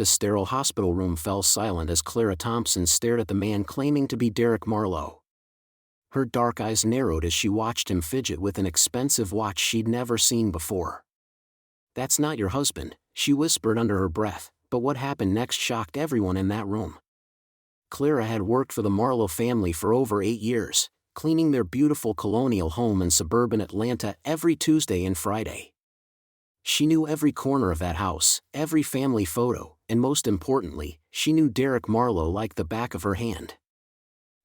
The sterile hospital room fell silent as Clara Thompson stared at the man claiming to be Derek Marlowe. Her dark eyes narrowed as she watched him fidget with an expensive watch she'd never seen before. "That's not your husband," she whispered under her breath, but what happened next shocked everyone in that room. Clara had worked for the Marlowe family for over 8 years, cleaning their beautiful colonial home in suburban Atlanta every Tuesday and Friday. She knew every corner of that house, every family photo, and most importantly, she knew Derek Marlowe like the back of her hand.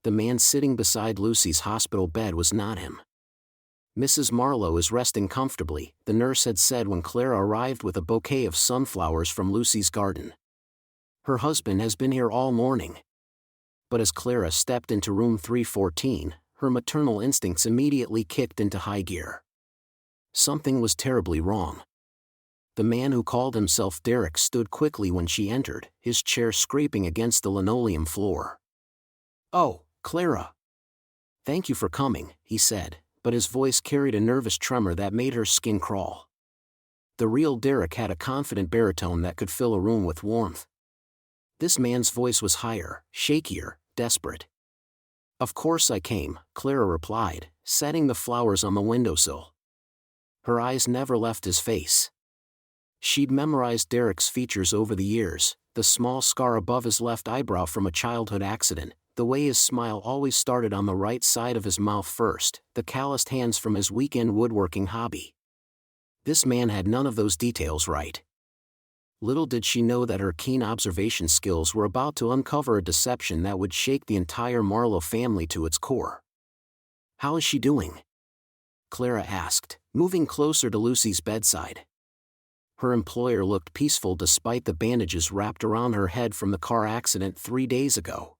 The man sitting beside Lucy's hospital bed was not him. "Mrs. Marlowe is resting comfortably," the nurse had said when Clara arrived with a bouquet of sunflowers from Lucy's garden. "Her husband has been here all morning." But as Clara stepped into room 314, her maternal instincts immediately kicked into high gear. Something was terribly wrong. The man who called himself Derek stood quickly when she entered, his chair scraping against the linoleum floor. "Oh, Clara. Thank you for coming," he said, but his voice carried a nervous tremor that made her skin crawl. The real Derek had a confident baritone that could fill a room with warmth. This man's voice was higher, shakier, desperate. "Of course I came," Clara replied, setting the flowers on the windowsill. Her eyes never left his face. She'd memorized Derek's features over the years: the small scar above his left eyebrow from a childhood accident, the way his smile always started on the right side of his mouth first, the calloused hands from his weekend woodworking hobby. This man had none of those details right. Little did she know that her keen observation skills were about to uncover a deception that would shake the entire Marlowe family to its core. "How is she doing?" Clara asked, moving closer to Lucy's bedside. Her employer looked peaceful despite the bandages wrapped around her head from the car accident 3 days ago.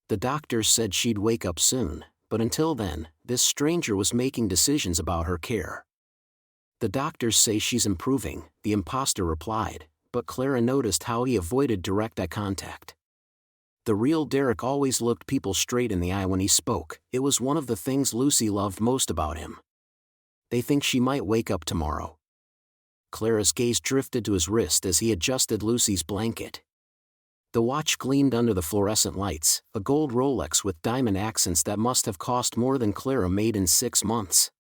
The doctors said she'd wake up soon, but until then, this stranger was making decisions about her care. "The doctors say she's improving," the impostor replied, but Clara noticed how he avoided direct eye contact. The real Derek always looked people straight in the eye when he spoke. It was one of the things Lucy loved most about him. "They think she might wake up tomorrow." Clara's gaze drifted to his wrist as he adjusted Lucy's blanket. The watch gleamed under the fluorescent lights, a gold Rolex with diamond accents that must have cost more than Clara made in 6 months.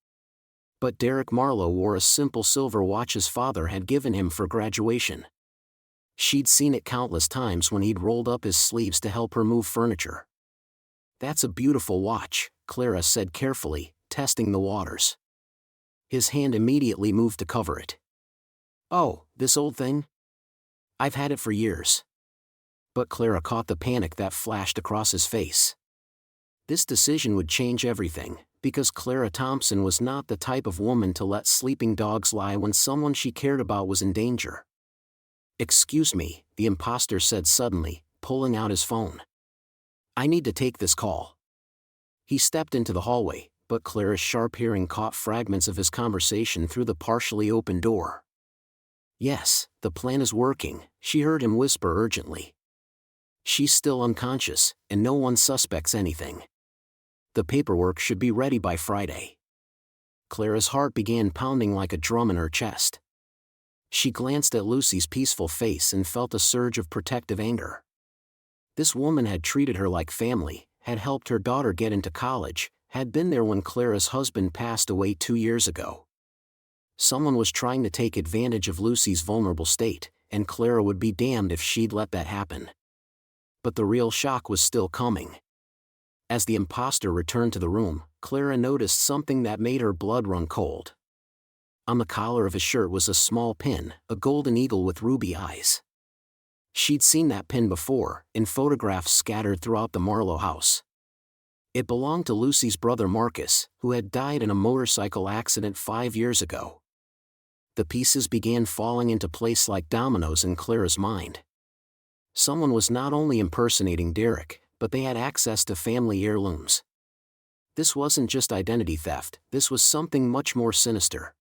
But Derek Marlowe wore a simple silver watch his father had given him for graduation. She'd seen it countless times when he'd rolled up his sleeves to help her move furniture. "That's a beautiful watch," Clara said carefully, testing the waters. His hand immediately moved to cover it. "Oh, this old thing? I've had it for years." But Clara caught the panic that flashed across his face. This decision would change everything, because Clara Thompson was not the type of woman to let sleeping dogs lie when someone she cared about was in danger. "Excuse me," the impostor said suddenly, pulling out his phone. "I need to take this call." He stepped into the hallway, but Clara's sharp hearing caught fragments of his conversation through the partially open door. "Yes, the plan is working," she heard him whisper urgently. "She's still unconscious, and no one suspects anything. The paperwork should be ready by Friday." Clara's heart began pounding like a drum in her chest. She glanced at Lucy's peaceful face and felt a surge of protective anger. This woman had treated her like family, had helped her daughter get into college, had been there when Clara's husband passed away 2 years ago. Someone was trying to take advantage of Lucy's vulnerable state, and Clara would be damned if she'd let that happen. But the real shock was still coming. As the impostor returned to the room, Clara noticed something that made her blood run cold. On the collar of his shirt was a small pin, a golden eagle with ruby eyes. She'd seen that pin before, in photographs scattered throughout the Marlowe house. It belonged to Lucy's brother Marcus, who had died in a motorcycle accident 5 years ago. The pieces began falling into place like dominoes in Clara's mind. Someone was not only impersonating Derek, but they had access to family heirlooms. This wasn't just identity theft, this was something much more sinister.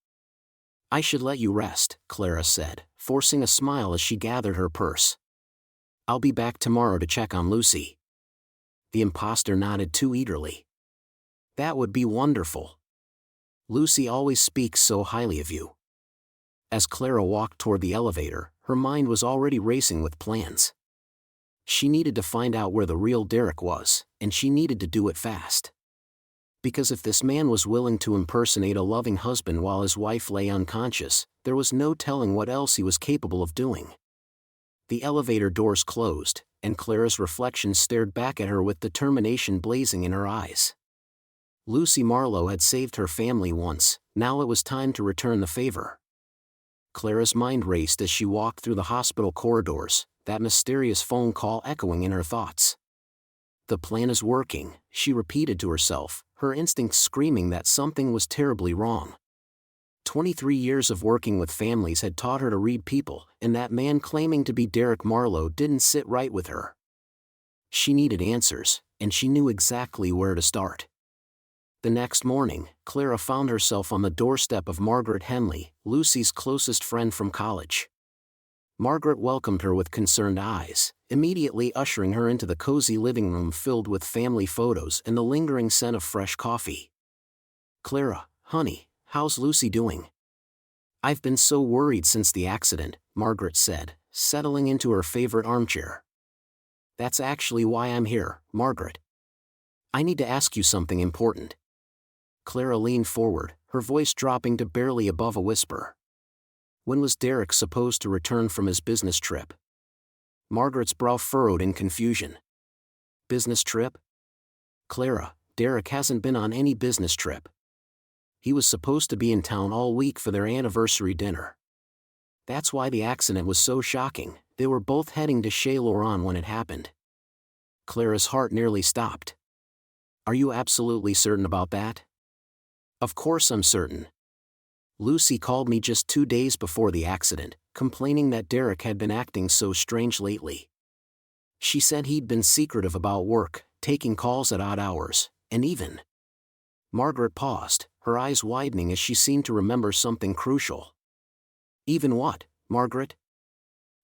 "I should let you rest," Clara said, forcing a smile as she gathered her purse. "I'll be back tomorrow to check on Lucy." The impostor nodded too eagerly. "That would be wonderful. Lucy always speaks so highly of you." As Clara walked toward the elevator, her mind was already racing with plans. She needed to find out where the real Derek was, and she needed to do it fast. Because if this man was willing to impersonate a loving husband while his wife lay unconscious, there was no telling what else he was capable of doing. The elevator doors closed, and Clara's reflection stared back at her with determination blazing in her eyes. Lucy Marlowe had saved her family once, now it was time to return the favor. Clara's mind raced as she walked through the hospital corridors, that mysterious phone call echoing in her thoughts. The plan is working, she repeated to herself, her instincts screaming that something was terribly wrong. 23 years of working with families had taught her to read people, and that man claiming to be Derek Marlowe didn't sit right with her. She needed answers, and she knew exactly where to start. The next morning, Clara found herself on the doorstep of Margaret Henley, Lucy's closest friend from college. Margaret welcomed her with concerned eyes, immediately ushering her into the cozy living room filled with family photos and the lingering scent of fresh coffee. "Clara, honey, how's Lucy doing?" "I've been so worried since the accident," Margaret said, settling into her favorite armchair. "That's actually why I'm here, Margaret. I need to ask you something important." Clara leaned forward, her voice dropping to barely above a whisper. When was Derek supposed to return from his business trip? Margaret's brow furrowed in confusion. Business trip? Clara, Derek hasn't been on any business trip. He was supposed to be in town all week for their anniversary dinner. That's why the accident was so shocking, they were both heading to Chez Laurent when it happened. Clara's heart nearly stopped. "Are you absolutely certain about that?" "Of course I'm certain. Lucy called me just 2 days before the accident, complaining that Derek had been acting so strange lately. She said he'd been secretive about work, taking calls at odd hours, and even..." Margaret paused, her eyes widening as she seemed to remember something crucial. "Even what, Margaret?"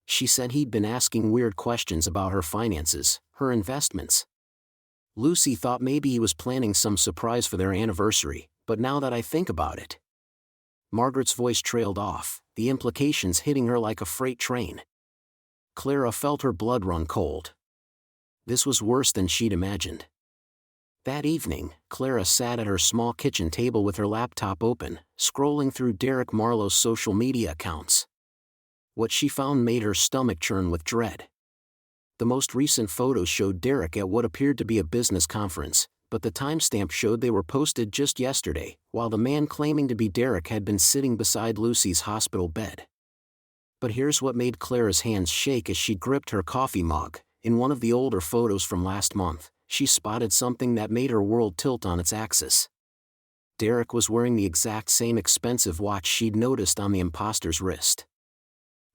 "She said he'd been asking weird questions about her finances, her investments. Lucy thought maybe he was planning some surprise for their anniversary, but now that I think about it..." Margaret's voice trailed off, the implications hitting her like a freight train. Clara felt her blood run cold. This was worse than she'd imagined. That evening, Clara sat at her small kitchen table with her laptop open, scrolling through Derek Marlowe's social media accounts. What she found made her stomach churn with dread. The most recent photos showed Derek at what appeared to be a business conference, but the timestamp showed they were posted just yesterday, while the man claiming to be Derek had been sitting beside Lucy's hospital bed. But here's what made Clara's hands shake as she gripped her coffee mug. In one of the older photos from last month, she spotted something that made her world tilt on its axis. Derek was wearing the exact same expensive watch she'd noticed on the impostor's wrist.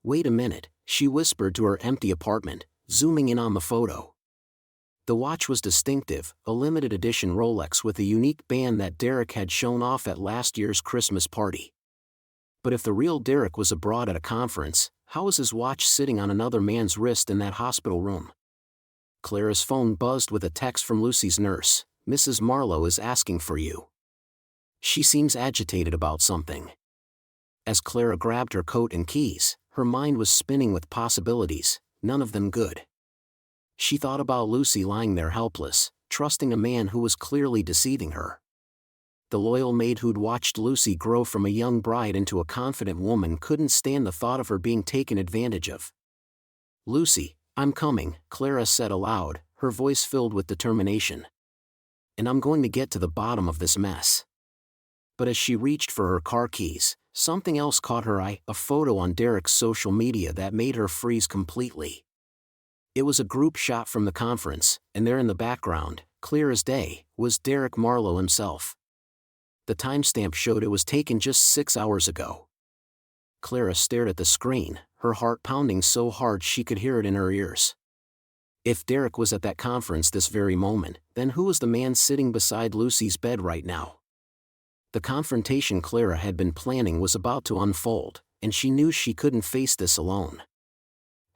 "Wait a minute," she whispered to her empty apartment, zooming in on the photo. The watch was distinctive, a limited edition Rolex with a unique band that Derek had shown off at last year's Christmas party. But if the real Derek was abroad at a conference, how was his watch sitting on another man's wrist in that hospital room? Clara's phone buzzed with a text from Lucy's nurse. "Mrs. Marlowe is asking for you. She seems agitated about something." As Clara grabbed her coat and keys, her mind was spinning with possibilities, none of them good. She thought about Lucy lying there helpless, trusting a man who was clearly deceiving her. The loyal maid who'd watched Lucy grow from a young bride into a confident woman couldn't stand the thought of her being taken advantage of. "Lucy, I'm coming," Clara said aloud, her voice filled with determination. "And I'm going to get to the bottom of this mess." But as she reached for her car keys, something else caught her eye, a photo on Derek's social media that made her freeze completely. It was a group shot from the conference, and there in the background, clear as day, was Derek Marlowe himself. The timestamp showed it was taken just 6 hours ago. Clara stared at the screen, her heart pounding so hard she could hear it in her ears. If Derek was at that conference this very moment, then who was the man sitting beside Lucy's bed right now? The confrontation Clara had been planning was about to unfold, and she knew she couldn't face this alone.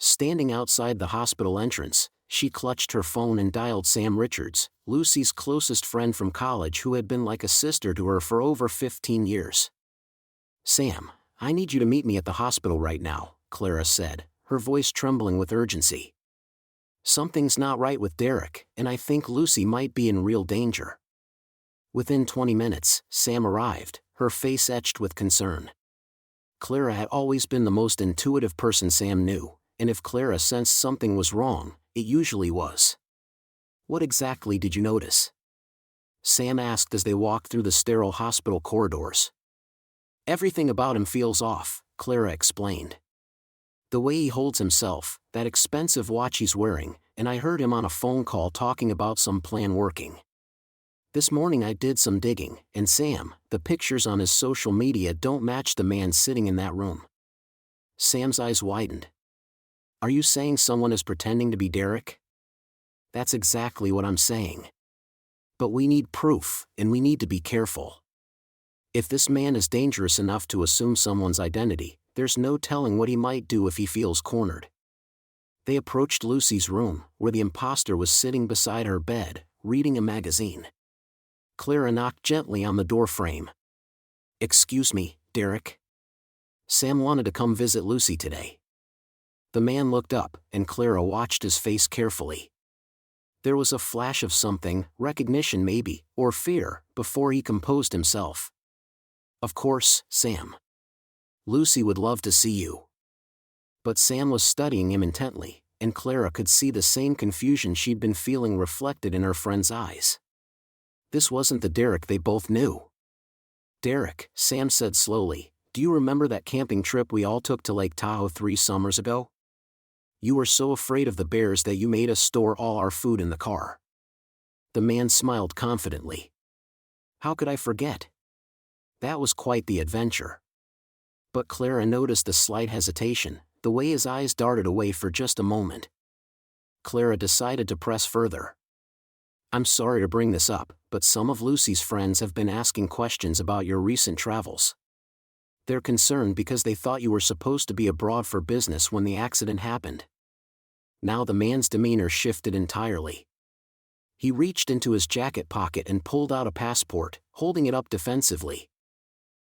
Standing outside the hospital entrance, she clutched her phone and dialed Sam Richards, Lucy's closest friend from college who had been like a sister to her for over 15 years. "Sam, I need you to meet me at the hospital right now," Clara said, her voice trembling with urgency. Something's not right with Derek, and I think Lucy might be in real danger. Within 20 minutes, Sam arrived, her face etched with concern. Clara had always been the most intuitive person Sam knew, and if Clara sensed something was wrong, it usually was. What exactly did you notice? Sam asked as they walked through the sterile hospital corridors. Everything about him feels off, Clara explained. The way he holds himself, that expensive watch he's wearing, and I heard him on a phone call talking about some plan working. This morning I did some digging, and Sam, the pictures on his social media don't match the man sitting in that room. Sam's eyes widened. Are you saying someone is pretending to be Derek? That's exactly what I'm saying. But we need proof, and we need to be careful. If this man is dangerous enough to assume someone's identity, there's no telling what he might do if he feels cornered. They approached Lucy's room, where the impostor was sitting beside her bed, reading a magazine. Clara knocked gently on the door frame. Excuse me, Derek? Sam wanted to come visit Lucy today. The man looked up, and Clara watched his face carefully. There was a flash of something, recognition maybe, or fear, before he composed himself. Of course, Sam. Lucy would love to see you. But Sam was studying him intently, and Clara could see the same confusion she'd been feeling reflected in her friend's eyes. This wasn't the Derek they both knew. Derek, Sam said slowly, do you remember that camping trip we all took to Lake Tahoe 3 summers ago? You were so afraid of the bears that you made us store all our food in the car. The man smiled confidently. How could I forget? That was quite the adventure. But Clara noticed a slight hesitation, the way his eyes darted away for just a moment. Clara decided to press further. I'm sorry to bring this up, but some of Lucy's friends have been asking questions about your recent travels. They're concerned because they thought you were supposed to be abroad for business when the accident happened. Now the man's demeanor shifted entirely. He reached into his jacket pocket and pulled out a passport, holding it up defensively.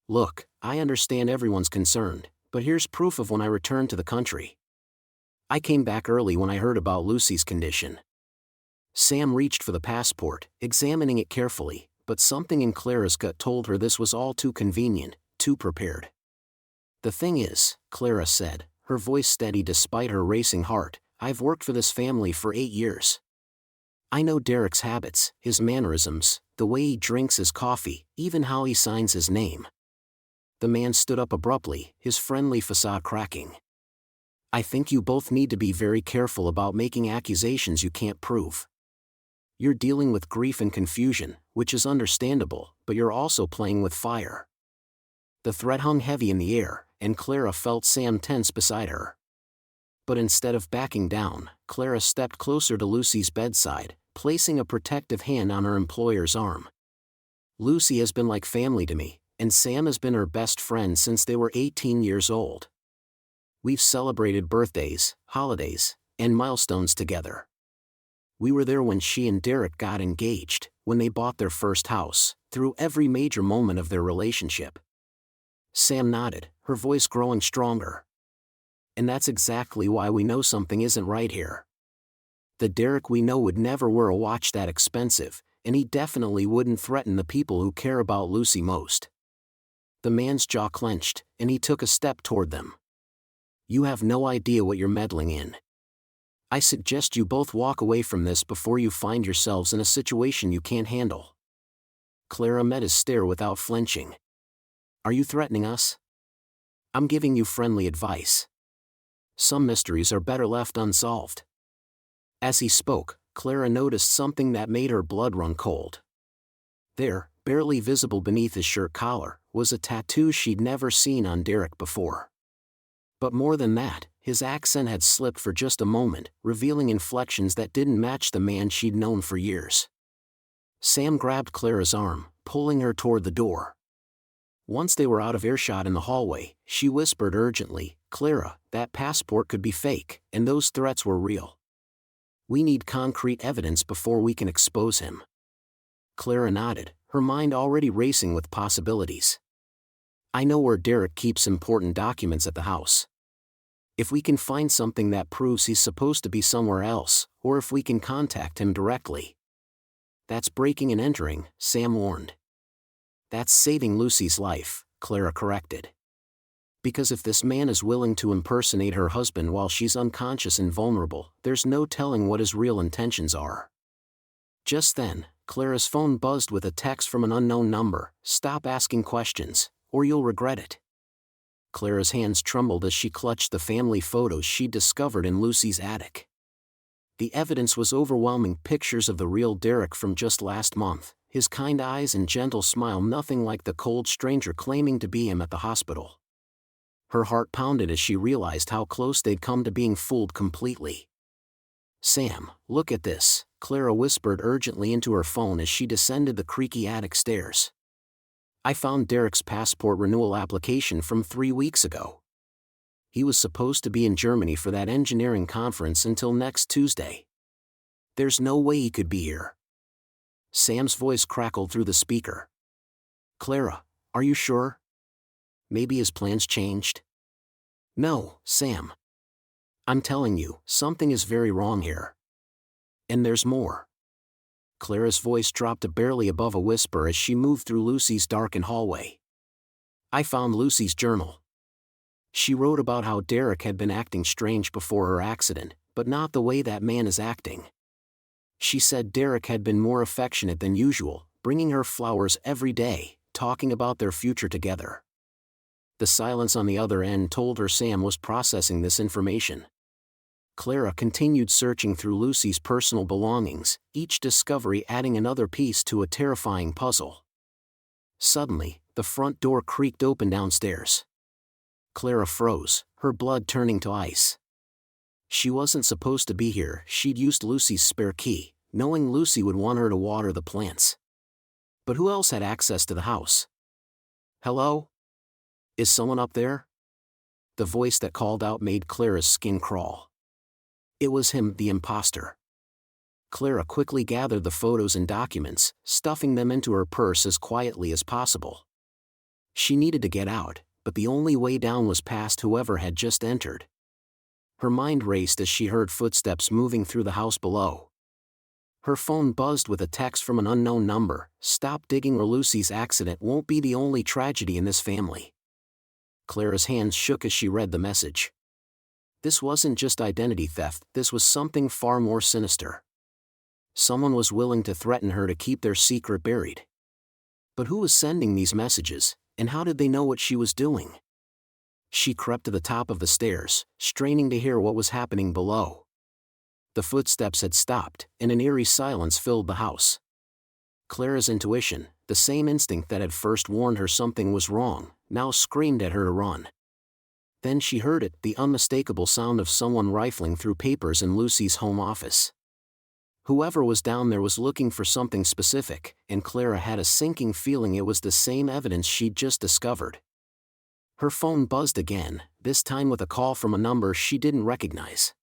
Look, I understand everyone's concerned, but here's proof of when I returned to the country. I came back early when I heard about Lucy's condition. Sam reached for the passport, examining it carefully, but something in Clara's gut told her this was all too convenient, too prepared. The thing is, Clara said, her voice steady despite her racing heart, I've worked for this family for 8 years. I know Derek's habits, his mannerisms, the way he drinks his coffee, even how he signs his name. The man stood up abruptly, his friendly facade cracking. I think you both need to be very careful about making accusations you can't prove. You're dealing with grief and confusion, which is understandable, but you're also playing with fire. The threat hung heavy in the air, and Clara felt Sam tense beside her. But instead of backing down, Clara stepped closer to Lucy's bedside, placing a protective hand on her employer's arm. Lucy has been like family to me, and Sam has been her best friend since they were 18 years old. We've celebrated birthdays, holidays, and milestones together. We were there when she and Derek got engaged, when they bought their first house, through every major moment of their relationship. Sam nodded, her voice growing stronger. And that's exactly why we know something isn't right here. The Derek we know would never wear a watch that expensive, and he definitely wouldn't threaten the people who care about Lucy most. The man's jaw clenched, and he took a step toward them. You have no idea what you're meddling in. I suggest you both walk away from this before you find yourselves in a situation you can't handle. Clara met his stare without flinching. Are you threatening us? I'm giving you friendly advice. Some mysteries are better left unsolved. As he spoke, Clara noticed something that made her blood run cold. There, barely visible beneath his shirt collar, was a tattoo she'd never seen on Derek before. But more than that, his accent had slipped for just a moment, revealing inflections that didn't match the man she'd known for years. Sam grabbed Clara's arm, pulling her toward the door. Once they were out of earshot in the hallway, she whispered urgently, Clara, that passport could be fake, and those threats were real. We need concrete evidence before we can expose him. Clara nodded, her mind already racing with possibilities. I know where Derek keeps important documents at the house. If we can find something that proves he's supposed to be somewhere else, or if we can contact him directly. That's breaking and entering, Sam warned. That's saving Lucy's life, Clara corrected. Because if this man is willing to impersonate her husband while she's unconscious and vulnerable, there's no telling what his real intentions are. Just then, Clara's phone buzzed with a text from an unknown number. "Stop asking questions, or you'll regret it." Clara's hands trembled as she clutched the family photos she'd discovered in Lucy's attic. The evidence was overwhelming: pictures of the real Derek from just last month, his kind eyes and gentle smile, nothing like the cold stranger claiming to be him at the hospital. Her heart pounded as she realized how close they'd come to being fooled completely. "Sam, look at this," Clara whispered urgently into her phone as she descended the creaky attic stairs. "I found Derek's passport renewal application from 3 weeks ago. He was supposed to be in Germany for that engineering conference until next Tuesday. There's no way he could be here." Sam's voice crackled through the speaker. "Clara, are you sure? Maybe his plans changed?" "No, Sam. I'm telling you, something is very wrong here. And there's more." Clara's voice dropped to barely above a whisper as she moved through Lucy's darkened hallway. "I found Lucy's journal. She wrote about how Derek had been acting strange before her accident, but not the way that man is acting. She said Derek had been more affectionate than usual, bringing her flowers every day, talking about their future together." The silence on the other end told her Sam was processing this information. Clara continued searching through Lucy's personal belongings, each discovery adding another piece to a terrifying puzzle. Suddenly, the front door creaked open downstairs. Clara froze, her blood turning to ice. She wasn't supposed to be here. She'd used Lucy's spare key, knowing Lucy would want her to water the plants. But who else had access to the house? "Hello? Is someone up there?" The voice that called out made Clara's skin crawl. It was him, the impostor. Clara quickly gathered the photos and documents, stuffing them into her purse as quietly as possible. She needed to get out, but the only way down was past whoever had just entered. Her mind raced as she heard footsteps moving through the house below. Her phone buzzed with a text from an unknown number. "Stop digging or Lucy's accident won't be the only tragedy in this family." Clara's hands shook as she read the message. This wasn't just identity theft, this was something far more sinister. Someone was willing to threaten her to keep their secret buried. But who was sending these messages, and how did they know what she was doing? She crept to the top of the stairs, straining to hear what was happening below. The footsteps had stopped, and an eerie silence filled the house. Clara's intuition, the same instinct that had first warned her something was wrong, now screamed at her to run. Then she heard it, the unmistakable sound of someone rifling through papers in Lucy's home office. Whoever was down there was looking for something specific, and Clara had a sinking feeling it was the same evidence she'd just discovered. Her phone buzzed again, this time with a call from a number she didn't recognize.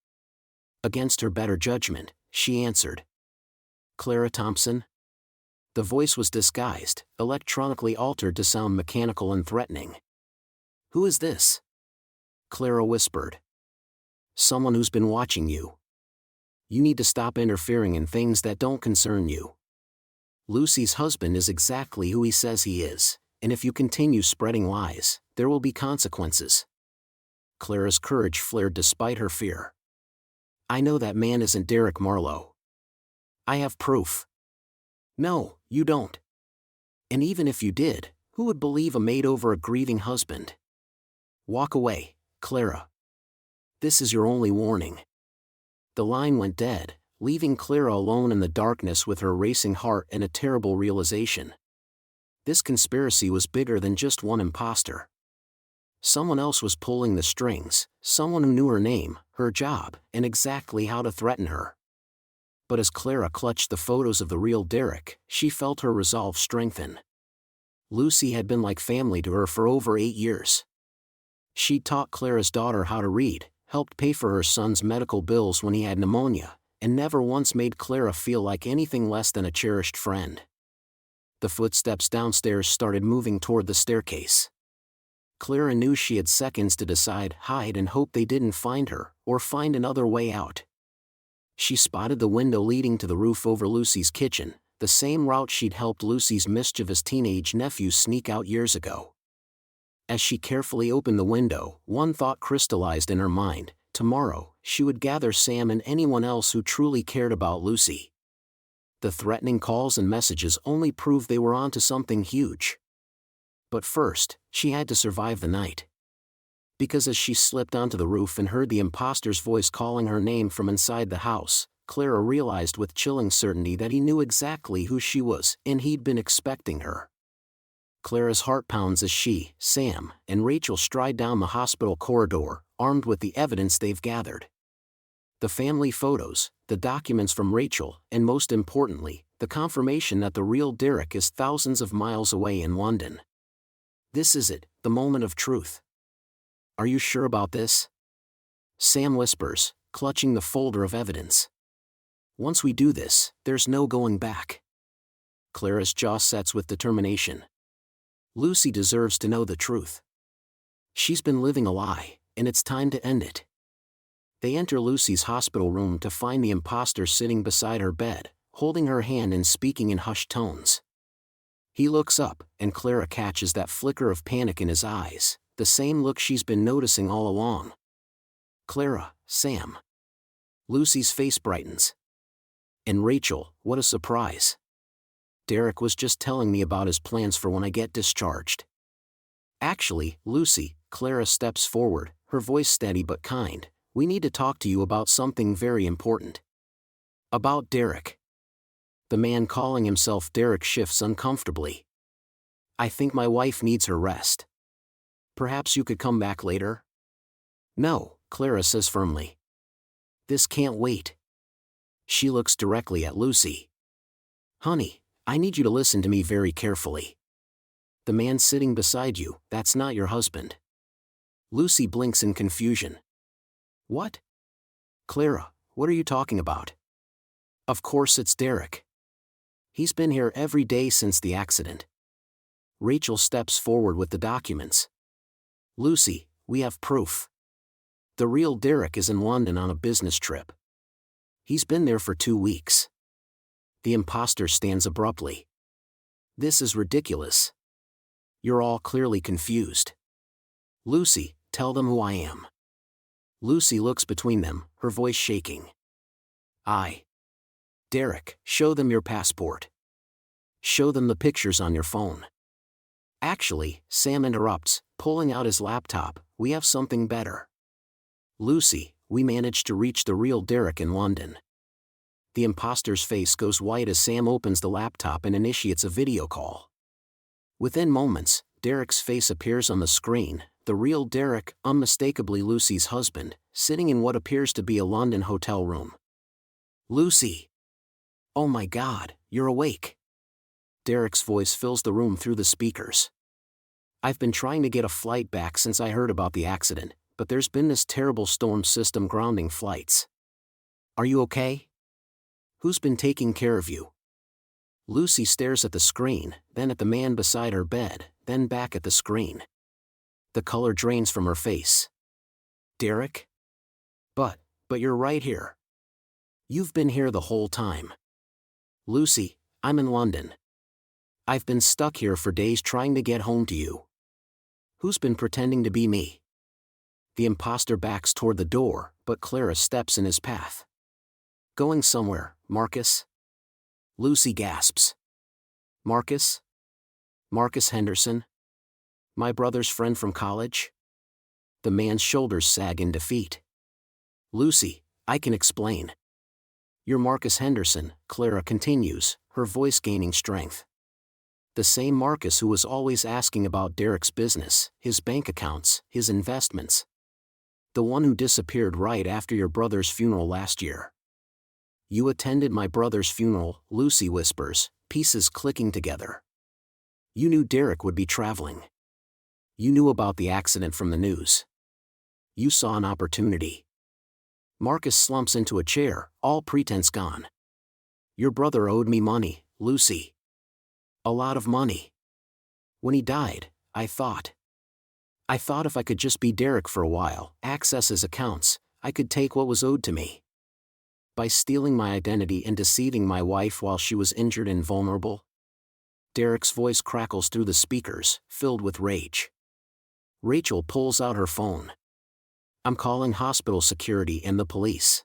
Against her better judgment, she answered. "Clara Thompson?" The voice was disguised, electronically altered to sound mechanical and threatening. "Who is this?" Clara whispered. "Someone who's been watching you. You need to stop interfering in things that don't concern you. Lucy's husband is exactly who he says he is, and if you continue spreading lies, there will be consequences." Clara's courage flared despite her fear. "I know that man isn't Derek Marlowe. I have proof." "No, you don't. And even if you did, who would believe a maid over a grieving husband? Walk away, Clara. This is your only warning." The line went dead, leaving Clara alone in the darkness with her racing heart and a terrible realization. This conspiracy was bigger than just one impostor. Someone else was pulling the strings, someone who knew her name, her job, and exactly how to threaten her. But as Clara clutched the photos of the real Derek, she felt her resolve strengthen. Lucy had been like family to her for over 8 years. She'd taught Clara's daughter how to read, helped pay for her son's medical bills when he had pneumonia, and never once made Clara feel like anything less than a cherished friend. The footsteps downstairs started moving toward the staircase. Clara knew she had seconds to decide, hide and hope they didn't find her, or find another way out. She spotted the window leading to the roof over Lucy's kitchen, the same route she'd helped Lucy's mischievous teenage nephew sneak out years ago. As she carefully opened the window, one thought crystallized in her mind: tomorrow, she would gather Sam and anyone else who truly cared about Lucy. The threatening calls and messages only proved they were onto something huge. But first, she had to survive the night. Because as she slipped onto the roof and heard the imposter's voice calling her name from inside the house, Clara realized with chilling certainty that he knew exactly who she was, and he'd been expecting her. Clara's heart pounds as she, Sam, and Rachel stride down the hospital corridor, armed with the evidence they've gathered. The family photos, the documents from Rachel, and most importantly, the confirmation that the real Derek is thousands of miles away in London. This is it, the moment of truth. Are you sure about this? Sam whispers, clutching the folder of evidence. Once we do this, there's no going back. Clara's jaw sets with determination. Lucy deserves to know the truth. She's been living a lie, and it's time to end it. They enter Lucy's hospital room to find the imposter sitting beside her bed, holding her hand and speaking in hushed tones. He looks up, and Clara catches that flicker of panic in his eyes, the same look she's been noticing all along. Clara, Sam. Lucy's face brightens. And Rachel, what a surprise. Derek was just telling me about his plans for when I get discharged. Actually, Lucy, Clara steps forward, her voice steady but kind. We need to talk to you about something very important. About Derek. The man calling himself Derek shifts uncomfortably. I think my wife needs her rest. Perhaps you could come back later? No, Clara says firmly. This can't wait. She looks directly at Lucy. Honey, I need you to listen to me very carefully. The man sitting beside you, that's not your husband. Lucy blinks in confusion. What? Clara, what are you talking about? Of course it's Derek. He's been here every day since the accident. Rachel steps forward with the documents. Lucy, we have proof. The real Derek is in London on a business trip. He's been there for 2 weeks. The imposter stands abruptly. This is ridiculous. You're all clearly confused. Lucy, tell them who I am. Lucy looks between them, her voice shaking. Derek, show them your passport. Show them the pictures on your phone. Actually, Sam interrupts, pulling out his laptop, we have something better. Lucy, we managed to reach the real Derek in London. The imposter's face goes white as Sam opens the laptop and initiates a video call. Within moments, Derek's face appears on the screen, the real Derek, unmistakably Lucy's husband, sitting in what appears to be a London hotel room. Lucy! Oh my God, you're awake. Derek's voice fills the room through the speakers. I've been trying to get a flight back since I heard about the accident, but there's been this terrible storm system grounding flights. Are you okay? Who's been taking care of you? Lucy stares at the screen, then at the man beside her bed, then back at the screen. The color drains from her face. Derek? But you're right here. You've been here the whole time. Lucy, I'm in London. I've been stuck here for days trying to get home to you. Who's been pretending to be me? The imposter backs toward the door, but Clara steps in his path. Going somewhere, Marcus? Lucy gasps. Marcus? Marcus Henderson? My brother's friend from college? The man's shoulders sag in defeat. Lucy, I can explain. You're Marcus Henderson, Clara continues, her voice gaining strength. The same Marcus who was always asking about Derek's business, his bank accounts, his investments. The one who disappeared right after your brother's funeral last year. You attended my brother's funeral, Lucy whispers, pieces clicking together. You knew Derek would be traveling. You knew about the accident from the news. You saw an opportunity. Marcus slumps into a chair, all pretense gone. Your brother owed me money, Lucy. A lot of money. When he died, I thought. I thought if I could just be Derek for a while, access his accounts, I could take what was owed to me. By stealing my identity and deceiving my wife while she was injured and vulnerable. Derek's voice crackles through the speakers, filled with rage. Rachel pulls out her phone. I'm calling hospital security and the police.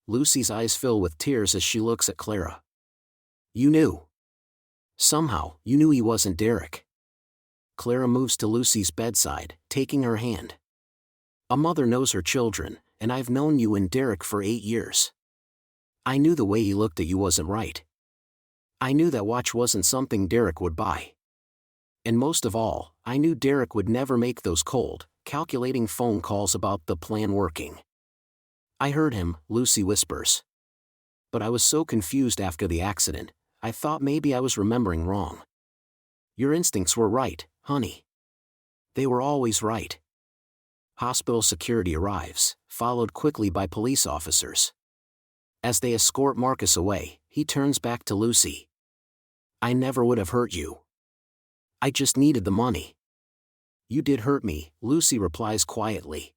Lucy's eyes fill with tears as she looks at Clara. You knew. Somehow, you knew he wasn't Derek. Clara moves to Lucy's bedside, taking her hand. A mother knows her children, and I've known you and Derek for 8 years. I knew the way he looked at you wasn't right. I knew that watch wasn't something Derek would buy. And most of all, I knew Derek would never make those cold, calculating phone calls about the plan working. I heard him, Lucy whispers. But I was so confused after the accident, I thought maybe I was remembering wrong. Your instincts were right, honey. They were always right. Hospital security arrives, followed quickly by police officers. As they escort Marcus away, he turns back to Lucy. I never would have hurt you. I just needed the money. You did hurt me, Lucy replies quietly.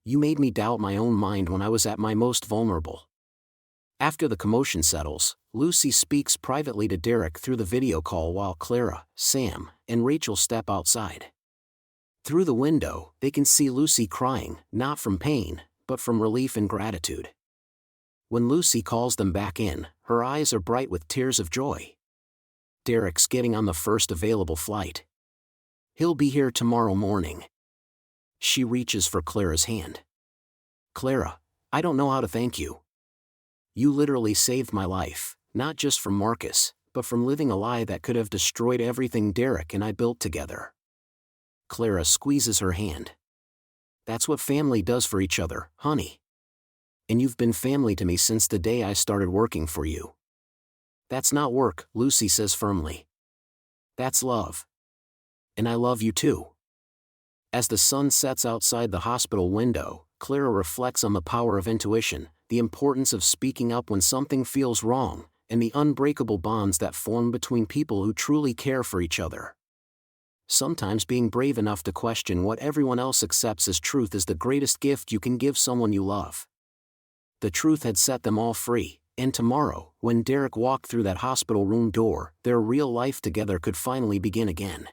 You made me doubt my own mind when I was at my most vulnerable. After the commotion settles, Lucy speaks privately to Derek through the video call while Clara, Sam, and Rachel step outside. Through the window, they can see Lucy crying, not from pain, but from relief and gratitude. When Lucy calls them back in, her eyes are bright with tears of joy. Derek's getting on the first available flight. He'll be here tomorrow morning. She reaches for Clara's hand. Clara, I don't know how to thank you. You literally saved my life, not just from Marcus, but from living a lie that could have destroyed everything Derek and I built together. Clara squeezes her hand. That's what family does for each other, honey. And you've been family to me since the day I started working for you. That's not work, Lucy says firmly. That's love. And I love you too. As the sun sets outside the hospital window, Clara reflects on the power of intuition, the importance of speaking up when something feels wrong, and the unbreakable bonds that form between people who truly care for each other. Sometimes being brave enough to question what everyone else accepts as truth is the greatest gift you can give someone you love. The truth had set them all free, and tomorrow, when Derek walked through that hospital room door, their real life together could finally begin again.